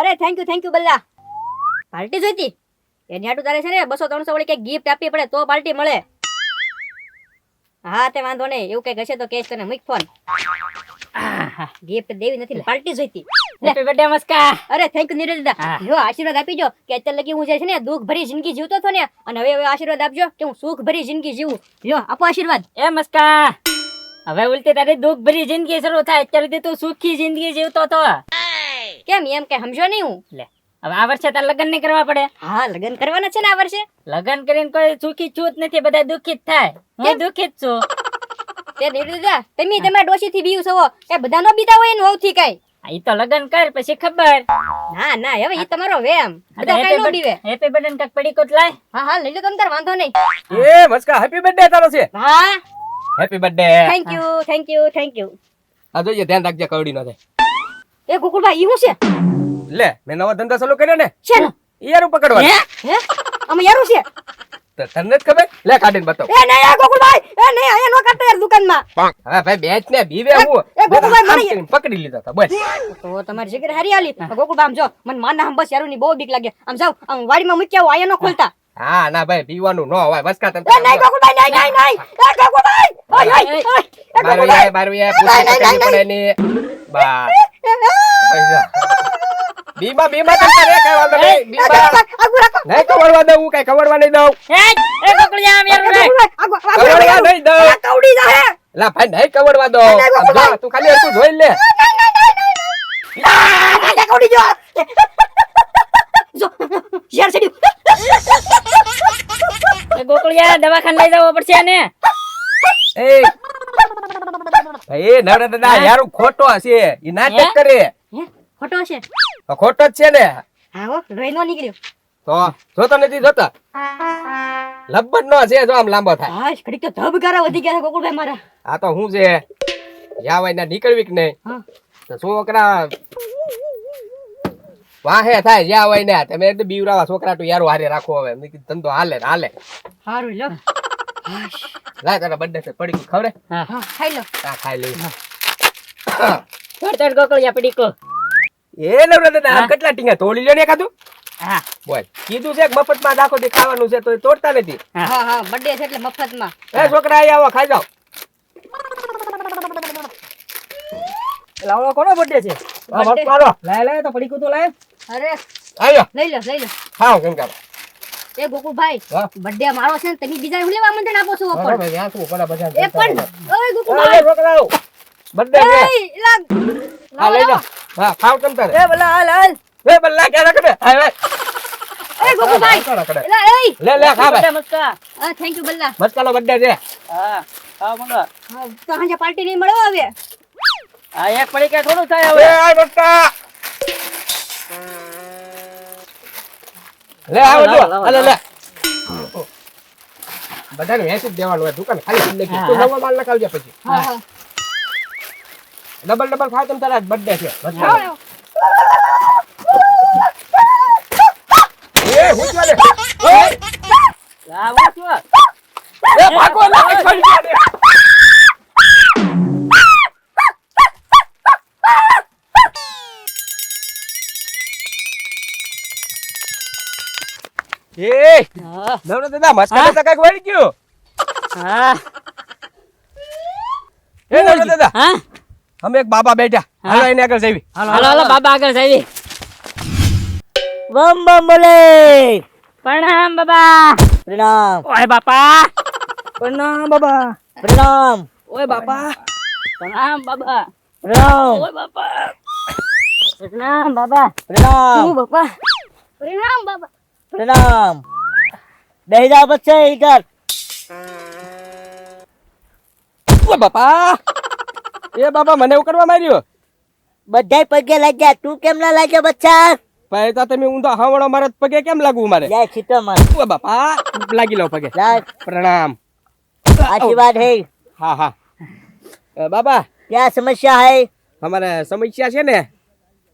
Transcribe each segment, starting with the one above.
અરે thank you બલ્લા. Party જોઈતી એની હાટુ તારે છે ને 200-300 વાળી કઈ ગિફ્ટ આપવી પડે તો પાર્ટી મળે. હા તે વાંધો નહીં, એવું કઈ હશે તો કેસ તને મૂક ફોન. ગિફ્ટ દેવી નથી, પાર્ટી જોઈતી. Happy birthday Maska. અરે થેન્ક યુ નીરજ દાદા. જો આશીર્વાદ આપીજો કે અત્યારે લગી હું જે છે ને દુઃખ ભરી જિંદગી જીવતો હતો ને, અને હવે આશીર્વાદ આપજો કે હું સુખ ભરી જિંદગી જીવું. લ્યો આપો આશીર્વાદ. એ મસ્કા, હવે ઉલટી તારી દુઃખ ભરી જિંદગી શરૂ થાય. અત્યારે સુધી તું સુખી જિંદગી જીવતો હતો. કેમ એમ કઈ સમજો નહીં હું? લે હવે આ વર્ષે તાર લગ્ન નહીં કરવા પડે. હા લગ્ન કરવાના છે ને આ વર્ષે. લગ્ન કરીને કોઈ સુખી છું જ નથી, બધા દુખી જ થાય. હું દુખી જ છું. તે નીરજ દાદા તમે તમારા ડોશી થી બીયું છો કે બધા નો બીતા હોય ને વહુ થી કઈ. ઈ તો લગ્ન કર પછી ખબર. ના હવે ઈ તમારો વેમ, બધા કઈ નો બીવે. હેપી બર્થડે કક પડી કોટ લાય. હા લઈ લો તમ તાર વાંધો નહીં. એ મસ્કા હેપી બર્થડે તારો છે. હા હેપી બર્થડે. Thank you. આ જોઈએ ધ્યાન રાખજે કવડી ન થાય. એ ગોકુળભાઈ ઈ હું છે? લે મેં નવો ધંધો ચાલુ કર્યો ને. છે ને યારું પકડવાનું. હે અમે યારું છે. તને જ ખબર લે કાઢીને બતાવ. એ નહીં આ ગોકુળભાઈ, એ નહીં આયા નો કાઢતા યાર દુકાનમાં. હા ભાઈ બેચ ને બીવે હું એ ગોકુળભાઈ આમ મને કરીને પકડી લીધા હતા બોલ. તો તમારી જગ્યાએ હારી આલી. ગોકુળભાઈ આમ જો મને માના હમ બસ યારું ની બહુ બીક લાગે. આમ જાવ આમ વાડીમાં મૂકી આવો, આયા નો ખોલતા. હા ના ભાઈ પીવાનું ન હોય મસ્કા તમે. એ નહીં ગોકુળભાઈ નહીં. એ ગોકુળભાઈ ઓય એ ગોકુળભાઈ બારવી પૂછી પકડવી પડે ને. બા બીમા તમ તારે કઈ વાંધો નહીં. બીમા આગુ રાખો. નહીં કવડવા દઉં, કઈ કવડવા નહીં દઉં. એ ગોકળિયા આમ યાર રે. કવડવા નહીં દઉં. કવડી જાહે. લા ભાઈ નહીં કવડવા દઉં. આમ જો તું ખાલી હરખું જોઈ લે. ના કવડી જો. જો યાર છેડ્યું. એ ગોકળિયા દવાખાને લઈ જવો પડશે ને. એ ભાઈ નવરા દાદા યારું ખોટો છે. ઈ નાટક કરે. હે ખોટો છે? તો ખોટો જ છે ને. હા હો રોઈ નો નીકળ્યો. તો જોતો નથી જોતા. લબ્બત નો છે જો આમ લાંબો થાય. હા ઘડીક તો ધબકારા વધી ગયા છે ગોકુળભાઈ મારા. આ તો હું છે યાવાય ના નીકળવી કે નહીં. હા તો છોકરા વાહે થાય યાવાય ને તમે એકદમ બીવરાવા છોકરા તો યારો હારે રાખો. હવે મેં કીધું ધંધો હાલે હારું લો. લાય તારા બર્થડે છે પડી ગઈ ખવડે. હા ખાઈ લો. આ ખાઈ લઈ. ચડ ગોકળિયા પડી કો. એ નવરા દાદા આમ કેટલા ટીંગા તોડી લ્યો ને ખાધું. હા બોલ કીધું છે કે મફતમાં દાખો દે ખાવાનું છે તો એ તોડતા નથી. હા બર્થડે છે એટલે મફતમાં. એ છોકરા અહીં આવો ખાઈ જાઓ. લાવો કોનો બર્થડે છે? લાય તો પડી કો તો લાય. અરે આયો લઈ લો ખાઓ કેમ કામ. એ ગોકુળભાઈ હા બર્થડે મારો છે ને તમે બીજા હું લેવા આમંત્રણ આપો છો બરાબર પણ. ભાઈ આ શું કોના બધા એ પણ ઓય અરે ગોકુળભાઈ છોકરાઓ બર્થડે છે. એય લા હા લઈ જાઓ. હા ખાવ તમ તારે. એ બલા હાલ એ બલ્લા ક્યાં રાખે હાય એ ગોકુળભાઈ રાખે એલા એય લે ખા ભાઈ. મસ્કા. થેન્ક યુ બલ્લા. મસ્કાનો બર્થડે છે. હા હા મંગા. હા, તો હાજે પાર્ટી નહીં મળો હવે. આ એક પડી કે થોડું થાય એ હવે. આય મસ્કા લે આવો જો લે બધાને વેચી જ દેવાનું હોય દુકાન ખાલી જિંદગી તું નવો માલ નખાવજે પછી હા ડબલ ખાવ તમ તારા બર્થડે છે હા એ હું ચાલે લાવો છો. એ ભાગો ના છોડી દે એ હા નવરા દાદા મસ્કા તો કઈક વળી ગયો. હા એ નવરા દાદા હા અમે એક બાબા બેઠા હાલો એને આગળ જઈવી. હાલો બાબા આગળ જઈએ. બમ બમ બોલે. પ્રણામ બાબા. પ્રણામ ઓય બાપા. પ્રણામ બાબા. પ્રણામ ઓય બાપા. પ્રણામ બાબા. પ્રણામ ઓય બાપા. પ્રણામ બાબા. પ્રણામ બાપા. પરિણામ બાબા. પ્રણામ. બેહી જા બચ્ચે ઇધર. ઓ બાપા એ બાબા મને એવું કરવા માર્યો. બધાય પગે લાગ્યા, તું કેમ ના લાગ્યો બચ્ચા? ભાઈ તો તમે ઊંધા હાવણો મારે પગે કેમ લાગવું મારે. લે છીટો માર. ઓ બાપા લાગી લો પગે. લાગ પ્રણામ. આશીર્વાદ है. હા બાબા क्या समस्या है? અમારે સમસ્યા છે ને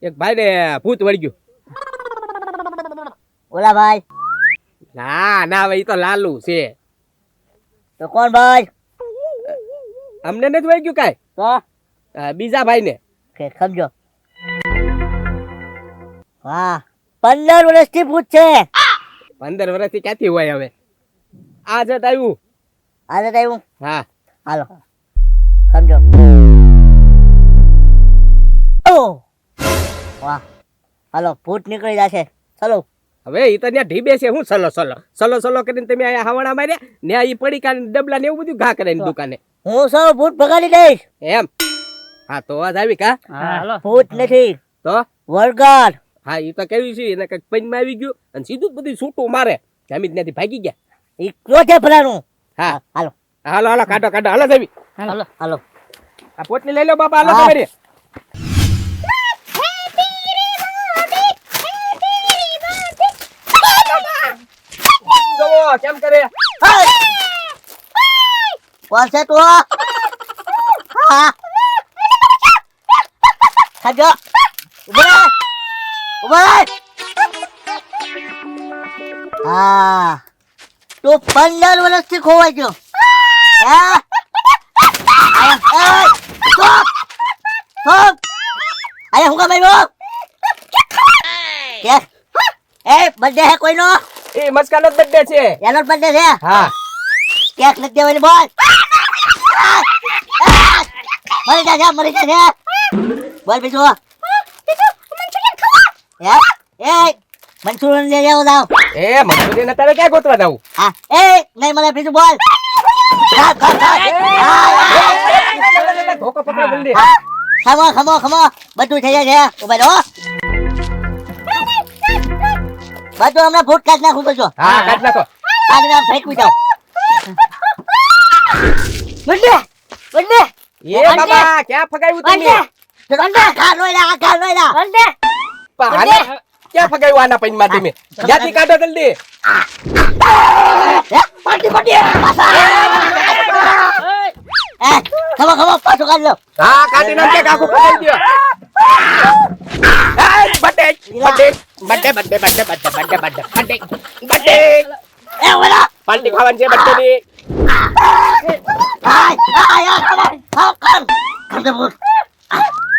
એક ભાઈ ને ભૂત વળી ગયું. बोला भाई. ના ભાઈ તો લાલુ છે. तो कौन भाई? અમને નથી વળી ગયું કાંઈ. तो બીજા ભાઈ ને के समझो. હા 15 વર્ષથી ભૂત છે 15 વર્ષથી ક્યાંથી હોય હવે આ જત આવ્યું આજે આવ્યું હા હાલો સમજો ઓ વાહ હાલો ભૂત નીકળી જશે ચલો હવે ઈ તો ત્યાં ઢીબે છે હું સલો કરીને તમે અહીંયા હવાણા માર્યા ને ઈ પડીકા ને ડબલા ને એવું બધું ઘા કરે ની દુકાને હું સૌ ભૂત ભગાડી દઈશ એમ હા તો વાત આવી કા હા હાલો ભૂત નથી તો વળગાડ હા ઈ તો કેવી છે એને કઈક પૈનમાં આવી ગયું અને સીધું જ બધું છૂટું મારે જામી ત્યાંથી ભાગી ગયા ઈ ક્રોધે ભરાનું હા હાલો હાલો કાઢો હાલો જાવી હાલો હાલો આ પોટલી લઈ લો બાપા હાલો હા. તમારી જોવો કેમ કરે કોણ છે તું હા ખાજો ઉભા હા તું 15 વર્ષથી ખોવાઈ ગયો હા અરે હું કામ આવ્યો કે એ બર્થડે હે કોઈનો એ મસ્કાનો બર્થડે છે એનો બર્થડે છે હા કેક નથી દેવાની બોલ મરી જશે બોલ બીજું એ મંચુરિયન લઈ જાવ જાવ એ મંચુરિયન તારે ક્યાં ગોતવા જાવું હા એ નહીં મને બીજું બોલ ધોકો પકડો જલ્દી ખમો બધું થઈ જાય છે ઉભા રહો બધું હમણાં ફૂટ કાઢ નાખું કરજો હા કાઢ નાખો આને આમ ફેંકવી જાવ બંને એ બાબા ક્યાં ફગાવ્યું તમે ખા લોયલા પણ આને ક્યાં ફગાવ્યું આના પૈનમાં તમે જ્યાંથી કાઢો જલ્દી ખમો પાછું કાઢ લો હા કાઢી નાખે કાકુ ફગાવી દો બર્થડે એ ઓલા પાર્ટી ખાવાની છે બર્થડે ની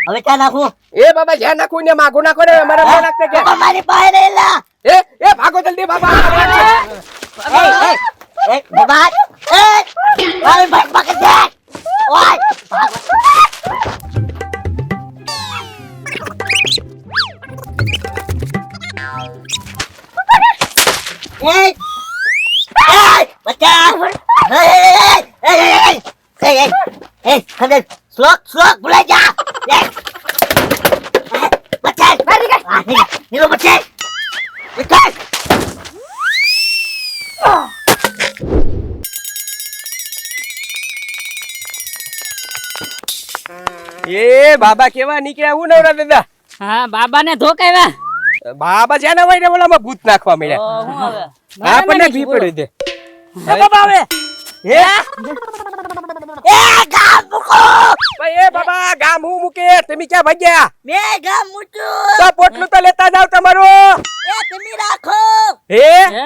હવે ચા નાખું એ બાબા જ્યાં નાખું ને માગું નાખો ને મારા બે નાખતે કે મારી પાસે નહીં લા એ ભાગો જલ્દી બાબા બાબા મારી ભાઈ પકડ દે ઓય બચ્ચા શ્લોક ભૂલાઈ જા બચ્ચા નીલો બચ્ચા એ બાબા કેવા નીકળ્યા હું નવરા દાદા હા બાબાને ધોકાવ્યા બાબા જ્યાં હોય ને ઓલામાં ભૂત નાખવા મળ્યા હું હવે આપણને ભી પડી દે બાબા હવે હે એ ગામ મૂકો ભાઈ એ બાબા ગામ હું મૂકે તમે ક્યાં ભાગ્યા મે ગામ મૂકું તો પોટલું તો લેતા જાવ તમારું એ તમે રાખો હે હે?